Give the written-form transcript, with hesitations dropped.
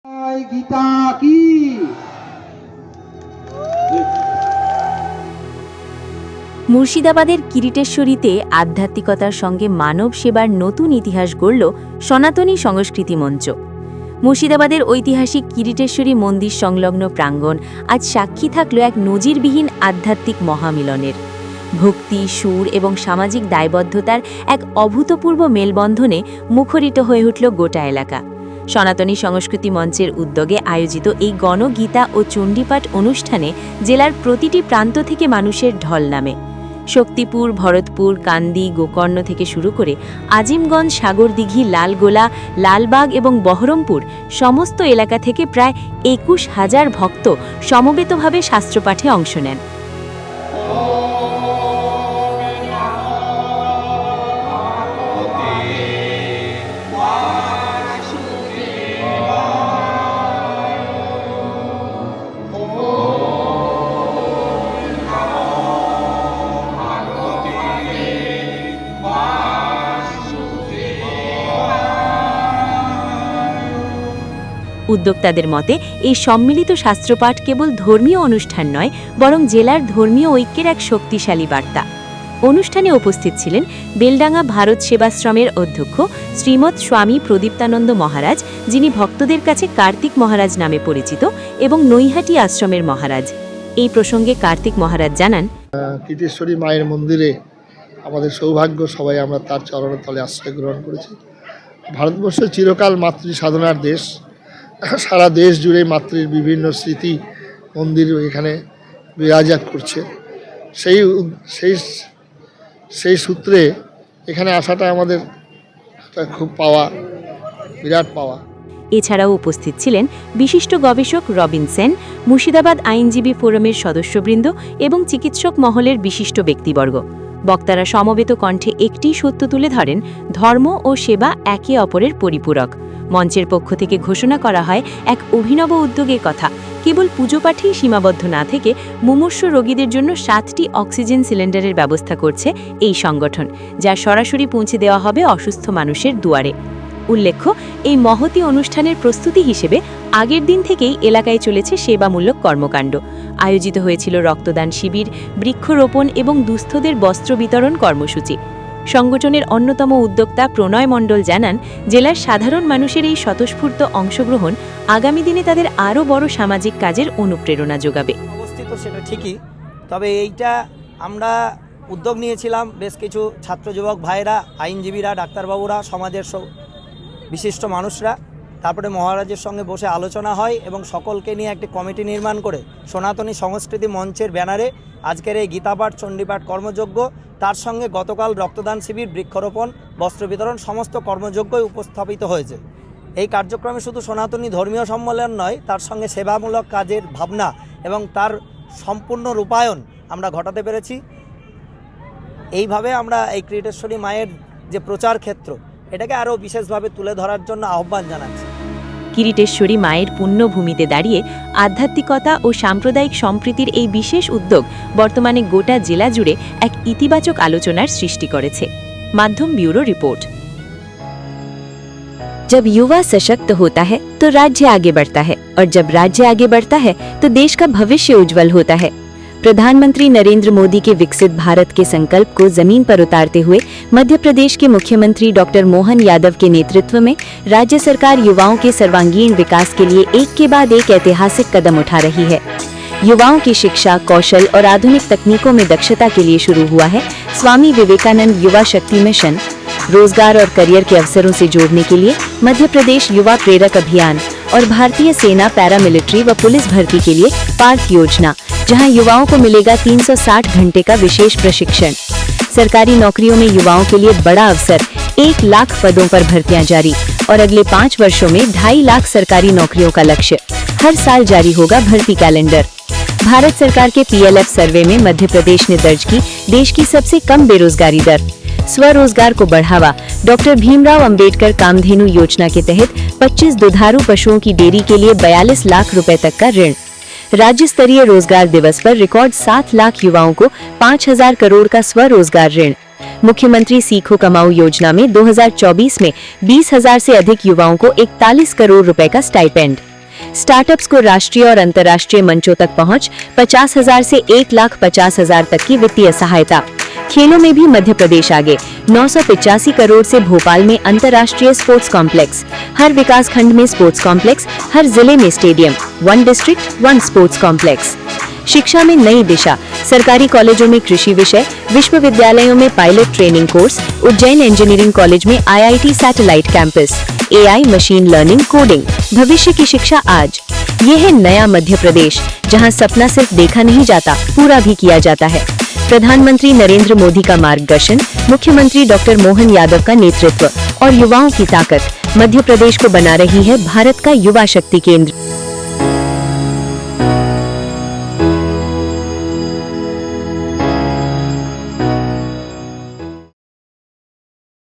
গীতা কি মুর্শিদাবাদের কিরিটেশ্বরীতে আধ্যাত্মিকতার সঙ্গে মানব সেবার নতুন ইতিহাস গড়ল সনাতনী সংস্কৃতি মঞ্চ। মুর্শিদাবাদের ঐতিহাসিক কিরিটেশ্বরী মন্দির সংলগ্ন প্রাঙ্গণ আজ সাক্ষী থাকল এক নজিরবিহীন আধ্যাত্মিক মহামিলনের। ভক্তি, সুর এবং সামাজিক দায়বদ্ধতার এক অভূতপূর্ব মেলবন্ধনে মুখরিত হয়ে উঠল গোটা এলাকা। সনাতনী সংস্কৃতি মঞ্চের উদ্যোগে আয়োজিত এই গণগীতা ও চণ্ডীপাঠ অনুষ্ঠানে জেলার প্রতিটি প্রান্ত থেকে মানুষের ঢল নামে। শক্তিপুর, ভরতপুর, কান্দি, গোকর্ণ থেকে শুরু করে আজিমগঞ্জ, সাগরদিঘি, লালগোলা, লালবাগ এবং বহরমপুর সমস্ত এলাকা থেকে প্রায় ২১,০০০ ভক্ত সমবেতভাবে শাস্ত্রপাঠে অংশ নেন। উদ্যোক্তাদের মতে এই সম্মিলিত শাস্ত্রপাঠ কেবল ধর্মীয় অনুষ্ঠান নয়, বরং জেলার ধর্মীয় ঐক্যের এক শক্তিশালী বার্তা। অনুষ্ঠানে উপস্থিত ছিলেন বেলডাঙ্গা ভারত সেবাশ্রমের অধ্যক্ষ শ্রীমৎ স্বামী প্রদীপ্তানন্দ মহারাজ, যিনি ভক্তদের কাছে কার্তিক মহারাজ নামে পরিচিত, এবং নৈহাটি আশ্রমের মহারাজ। এই প্রসঙ্গে কার্তিক মহারাজ জানান, কিরিটেশ্বরী মায়ের মন্দিরে আমাদের সৌভাগ্য, সবাই আমরা তার চরণের তলে আশ্রয় গ্রহণ করেছি। ভারতবর্ষ চিরকাল মাতৃ সাধনার দেশ। সারা দেশ জুড়ে মাতৃর বিভিন্ন স্মৃতি মন্দির এখানে বিরাজ করছে। সেই সূত্রে এখানে আসাটা আমাদের খুব বিরাট পাওয়া। এছাড়াও উপস্থিত ছিলেন বিশিষ্ট গবেষক রবিন সেন, মুর্শিদাবাদ আইনজীবী ফোরামের সদস্যবৃন্দ এবং চিকিৎসক মহলের বিশিষ্ট ব্যক্তিবর্গ। বক্তারা সমবেত কণ্ঠে একটি সত্য তুলে ধরেন, ধর্ম ও সেবা একে অপরের পরিপূরক। মঞ্চের পক্ষ থেকে ঘোষণা করা হয় এক অভিনব উদ্যোগের কথা। কেবল পুজোপাঠেই সীমাবদ্ধ না থেকে মুমূর্ষু রোগীদের জন্য 7টি অক্সিজেন সিলিন্ডারের ব্যবস্থা করছে এই সংগঠন, যা সরাসরি পৌঁছে দেওয়া হবে অসুস্থ মানুষের দুয়ারে। উল্লেখ্য, এই মহতী অনুষ্ঠানের প্রস্তুতি হিসেবে আগের দিন থেকেই এলাকায় চলেছে সেবামূলক কর্মকাণ্ড। আয়োজিত হয়েছিল রক্তদান শিবির, বৃক্ষরোপণ এবং দুস্থদের বস্ত্র বিতরণ কর্মসূচি। সংগঠনের অন্যতম উদ্যোক্তা প্রণয় মণ্ডল জানান, জেলার সাধারণ মানুষের এই স্বতঃস্ফূর্ত অংশগ্রহণ আগামী দিনে তাদের আরও বড় সামাজিক কাজের অনুপ্রেরণা যোগাবে। অবস্থিত সেটা ঠিকই, তবে এইটা আমরা উদ্যোগ নিয়েছিলাম বেশ কিছু ছাত্র যুবক ভাইরা, আইনজীবীরা, ডাক্তারবাবুরা, সমাজের বিশিষ্ট মানুষরা। তারপরে মহারাজের সঙ্গে বসে আলোচনা হয় এবং সকলকে নিয়ে একটি কমিটি নির্মাণ করে সনাতনী সংস্কৃতি মঞ্চের ব্যানারে আজকের এই গীতাপাঠ, চণ্ডীপাঠ কর্মযজ্ঞ, তার সঙ্গে গতকাল রক্তদান শিবির, বৃক্ষরোপণ, বস্ত্র বিতরণ সমস্ত কর্মযজ্ঞই উপস্থাপিত হয়েছে। এই কার্যক্রমে শুধু সনাতনী ধর্মীয় সম্মেলন নয়, তার সঙ্গে সেবামূলক কাজের ভাবনা এবং তার সম্পূর্ণ রূপায়ণ আমরা ঘটাতে পেরেছি। এইভাবে আমরা এই কিরিটেশ্বরী মায়ের যে প্রচার ক্ষেত্র, এটাকে আরও বিশেষভাবে তুলে ধরার জন্য আহ্বান জানাচ্ছি। কিরিটেশ্বরী মায়ের পুণ্যভূমিতে দাঁড়িয়ে আধ্যাত্মিকতা ও সাম্প্রদায়িক সম্প্রীতির এই বিশেষ উদ্যোগ বর্তমানে গোটা জেলা জুড়ে এক ইতিবাচক আলোচনার সৃষ্টি করেছে। মাধ্যম ব্যুরো রিপোর্ট। जब युवा सशक्त होता है तो राज्य आगे बढ़ता है, और जब राज्य आगे बढ़ता है तो देश का भविष्य उज्जवल होता है। प्रधानमंत्री नरेंद्र मोदी के विकसित भारत के संकल्प को जमीन पर उतारते हुए मध्य प्रदेश के मुख्यमंत्री डॉक्टर मोहन यादव के नेतृत्व में राज्य सरकार युवाओं के सर्वांगीण विकास के लिए एक के बाद एक ऐतिहासिक कदम उठा रही है। युवाओं की शिक्षा, कौशल और आधुनिक तकनीकों में दक्षता के लिए शुरू हुआ है स्वामी विवेकानंद युवा शक्ति मिशन। रोजगार और करियर के अवसरों से जोड़ने के लिए मध्य प्रदेश युवा प्रेरक अभियान और भारतीय सेना, पैरामिलिट्री व पुलिस भर्ती के लिए पार्थ योजना, जहां युवाओं को मिलेगा 360 घंटे का विशेष प्रशिक्षण। सरकारी नौकरियों में युवाओं के लिए बड़ा अवसर, 1 लाख पदों पर भर्तियां जारी, और अगले 5 वर्षों में 2.5 लाख सरकारी नौकरियों का लक्ष्य। हर साल जारी होगा भर्ती कैलेंडर। भारत सरकार के PLF सर्वे में मध्य प्रदेश ने दर्ज की देश की सबसे कम बेरोजगारी दर। स्वरोजगार को बढ़ावा, डॉक्टर भीमराव अंबेडकर कामधेनु योजना के तहत 25 दुधारू पशुओं की डेयरी के लिए 42 लाख रुपए तक का ऋण। राज्य स्तरीय रोजगार दिवस पर रिकॉर्ड 7 लाख युवाओं को 5,000 करोड़ का स्वरोजगार ऋण। मुख्यमंत्री सीखो कमाओ योजना में 2024 में 20,000 से अधिक युवाओं को 41 करोड़ रुपए का स्टाइपेंड। स्टार्टअप्स को राष्ट्रीय और अंतर्राष्ट्रीय मंचों तक पहुंच, 50,000 से 1,50,000 तक की वित्तीय सहायता। खेलों में भी मध्य प्रदेश आगे, 985 करोड़ से भोपाल में अंतर्राष्ट्रीय स्पोर्ट्स कॉम्प्लेक्स, हर विकास खंड में स्पोर्ट्स कॉम्प्लेक्स, हर जिले में स्टेडियम, 1 डिस्ट्रिक्ट 1 स्पोर्ट्स कॉम्प्लेक्स। शिक्षा में नई दिशा, सरकारी कॉलेजों में कृषि विषय, विश्वविद्यालयों में pilot training course, Ujjain engineering college में IIT satellite campus, AI machine learning coding, भविष्य की शिक्षा आज। ये है नया मध्य प्रदेश, जहां सपना सिर्फ देखा नहीं जाता, पूरा भी किया जाता है। प्रधानमंत्री नरेंद्र मोदी का मार्गदर्शन, मुख्यमंत्री डॉक्टर मोहन यादव का नेतृत्व और युवाओं की ताकत मध्य प्रदेश को बना रही है भारत का युवा शक्ति केंद्र।